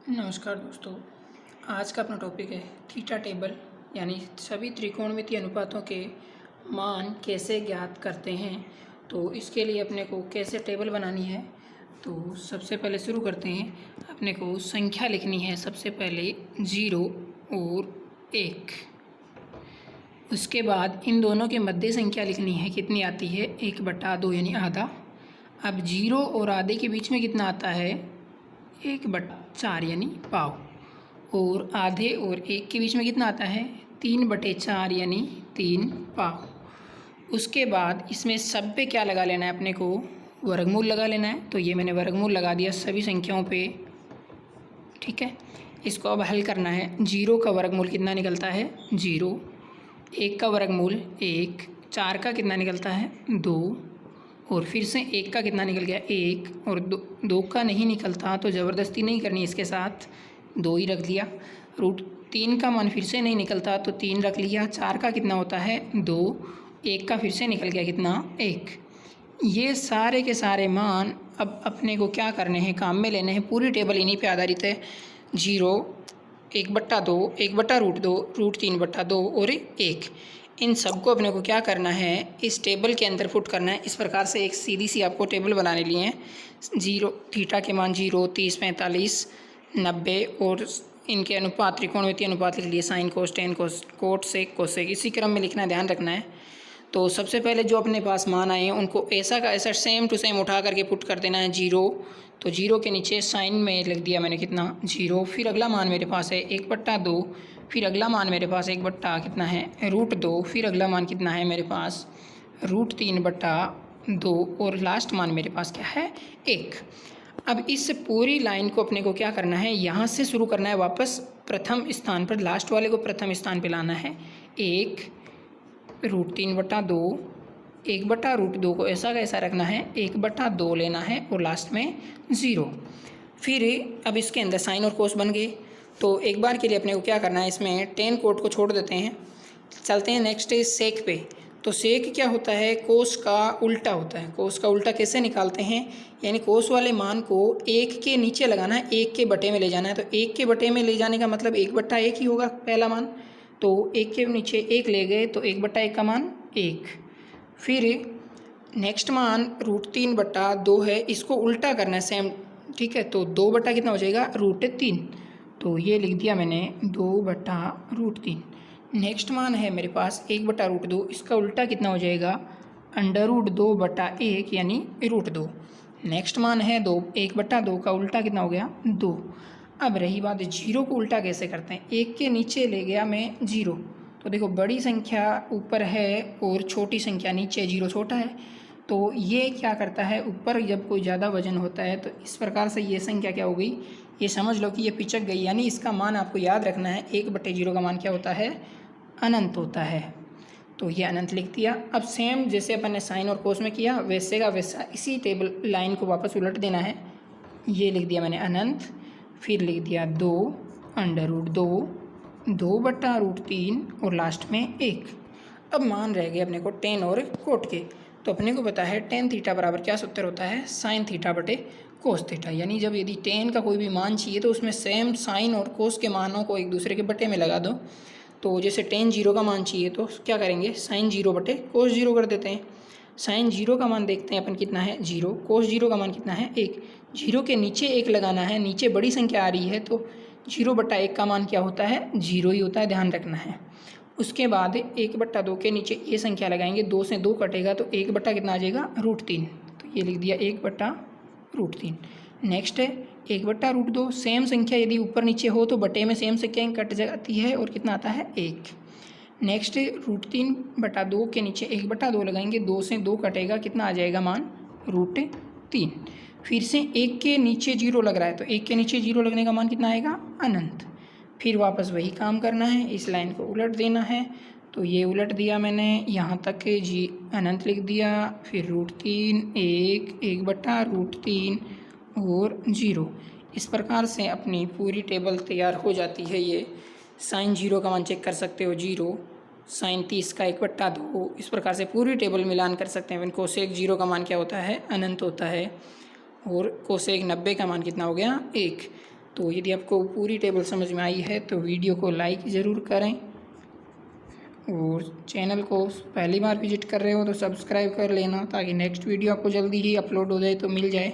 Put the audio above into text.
नमस्कार दोस्तों। आज का अपना टॉपिक है थीटा टेबल, यानी सभी त्रिकोणमितीय अनुपातों के मान कैसे ज्ञात करते हैं। तो इसके लिए अपने को कैसे टेबल बनानी है, तो सबसे पहले शुरू करते हैं। अपने को संख्या लिखनी है सबसे पहले 0 और 1। उसके बाद इन दोनों के मध्य संख्या लिखनी है, कितनी आती है 1/2 यानी आधा। अब 0 और आधे के बीच में कितना आता है 1/4 यानी पाव। और आधे और 1 के बीच में कितना आता है 3/4 यानी 3 पाव। उसके बाद इसमें सब पे क्या लगा लेना है, अपने को वर्गमूल लगा लेना है। तो ये मैंने वर्गमूल लगा दिया सभी संख्याओं पे, ठीक है। इसको अब हल करना है। 0 का वर्गमूल कितना निकलता है 0, 1 का वर्गमूल 1, 4 का कितना निकलता है 2, और फिर से 1 का कितना निकल गया 1, और 2 का नहीं निकलता तो ज़बरदस्ती नहीं करनी, इसके साथ 2 ही रख लिया। √3 का मान फिर से नहीं निकलता तो 3 रख लिया। 4 का कितना होता है 2, 1 का फिर से निकल गया कितना 1। ये सारे के सारे मान अब अपने को क्या करने हैं, काम में लेने हैं। पूरी टेबल इन्हीं पे आधारित है। 0, 1/2, 1/√2, √3/2 और 1। इन सबको अपने को क्या करना है, इस टेबल के अंदर पुट करना है। इस प्रकार से एक सीधी सी आपको टेबल बनाने लिए हैं। 0 थीटा के मान 0, 30, 45, 90 और इनके अनुपात त्रिकोणमितीय अनुपात लिख लिए, साइन कोस, टेन कोस, कोट सेक, कोसेक, इसी क्रम में लिखना, ध्यान रखना है। तो सबसे पहले जो अपने पास मान आए हैं उनको ऐसा का ऐसा सेम टू सेम उठा करके पुट कर देना है। 0 तो 0 के नीचे साइन में लिख दिया मैंने कितना 0। फिर अगला मान मेरे पास है 1/2, फिर अगला मान मेरे पास 1 बट्टा कितना है √2, फिर अगला मान कितना है मेरे पास √3/2 और लास्ट मान मेरे पास क्या है 1। अब इस पूरी लाइन को अपने को क्या करना है, यहाँ से शुरू करना है वापस प्रथम स्थान पर, लास्ट वाले को प्रथम स्थान पर लाना है। 1 √3/2, 1/√2 को ऐसा का ऐसा रखना है, 1/2 लेना है और लास्ट में 0। फिर अब इसके अंदर साइन और कोस बन गए। तो एक बार के लिए अपने को क्या करना है, इसमें टेन कोट को छोड़ देते हैं, चलते हैं नेक्स्ट सेक पे। तो सेक क्या होता है, कोस का उल्टा होता है। कोस का उल्टा कैसे निकालते हैं, यानी कोस वाले मान को 1 के नीचे लगाना है, 1 के बटे में ले जाना है। तो 1 के बटे में ले जाने का मतलब 1/1 ही होगा पहला मान। तो 1 के नीचे 1 ले गए तो 1/1 का मान 1। फिर नेक्स्ट मान √3/2 है, इसको उल्टा करना है सेम, ठीक है। तो 2 बटा कितना हो जाएगा √3, तो ये लिख दिया मैंने 2/√3। नेक्स्ट मान है मेरे पास 1/√2, इसका उल्टा कितना हो जाएगा √2/1 यानी √2। नेक्स्ट मान है 2, 1/2 का उल्टा कितना हो गया 2। अब रही बात 0 को उल्टा कैसे करते हैं, 1 के नीचे ले गया मैं 0, तो देखो बड़ी संख्या ऊपर है और छोटी संख्या नीचे, 0 छोटा है। तो ये क्या करता है, ऊपर जब कोई ज़्यादा वजन होता है तो इस प्रकार से ये संख्या क्या हो गई, ये समझ लो कि ये पिचक गई। यानी इसका मान आपको याद रखना है, 1/0 का मान क्या होता है अनंत होता है। तो ये अनंत लिख दिया। अब सेम जैसे अपन ने साइन और कोस में किया वैसे का वैसा इसी टेबल लाइन को वापस उलट देना है। ये लिख दिया मैंने अनंत, फिर लिख दिया 2/2, 2/√3 और लास्ट में 1। अब मान रह गए अपने को टेन और कोट के। तो अपने को पता है टेन थीटा बराबर क्या सूत्र होता है, साइन थीटा बटे कोस थीटा। यानी जब यदि टेन का कोई भी मान चाहिए तो उसमें सेम साइन और कोस के मानों को एक दूसरे के बटे में लगा दो। तो जैसे टेन 0 का मान चाहिए तो क्या करेंगे, साइन 0 बटे कोस 0 कर देते हैं। साइन 0 का मान देखते हैं अपन कितना है 0, कोस 0 का मान कितना है 1। 0 के नीचे 1 लगाना है, नीचे बड़ी संख्या आ रही है तो 0/1 का मान क्या होता है 0 ही होता है, ध्यान रखना है। उसके बाद 1/2 के नीचे ये संख्या लगाएंगे, 2 से 2 कटेगा तो 1 बटा कितना आ जाएगा √3, तो ये लिख दिया 1/√3। नेक्स्ट है 1/√2, सेम संख्या यदि ऊपर नीचे हो तो बटे में सेम संख्या कट जाती है और कितना आता है 1। नेक्स्ट √3/2 के नीचे 1/2 लगाएंगे, 2 से 2 कटेगा, कितना आ जाएगा मान √3। फिर से 1 के नीचे 0 लग रहा है तो 1 के नीचे 0 लगने का मान कितना आएगा अनंत। फिर वापस वही काम करना है, इस लाइन को उलट देना है। तो ये उलट दिया मैंने, यहाँ तक जी अनंत लिख दिया, फिर √3, 1, 1/√3 और 0। इस प्रकार से अपनी पूरी टेबल तैयार हो जाती है। ये साइन 0 का मान चेक कर सकते हो 0, साइन 30 का 1/2, इस प्रकार से पूरी टेबल मिलान कर सकते हैं। कोसेक 0 का मान क्या होता है अनंत होता है, और कोसेक 90 का मान कितना हो गया 1। तो यदि आपको पूरी टेबल समझ में आई है तो वीडियो को लाइक ज़रूर करें, और चैनल को पहली बार विजिट कर रहे हो तो सब्सक्राइब कर लेना, ताकि नेक्स्ट वीडियो आपको जल्दी ही अपलोड हो जाए तो मिल जाए।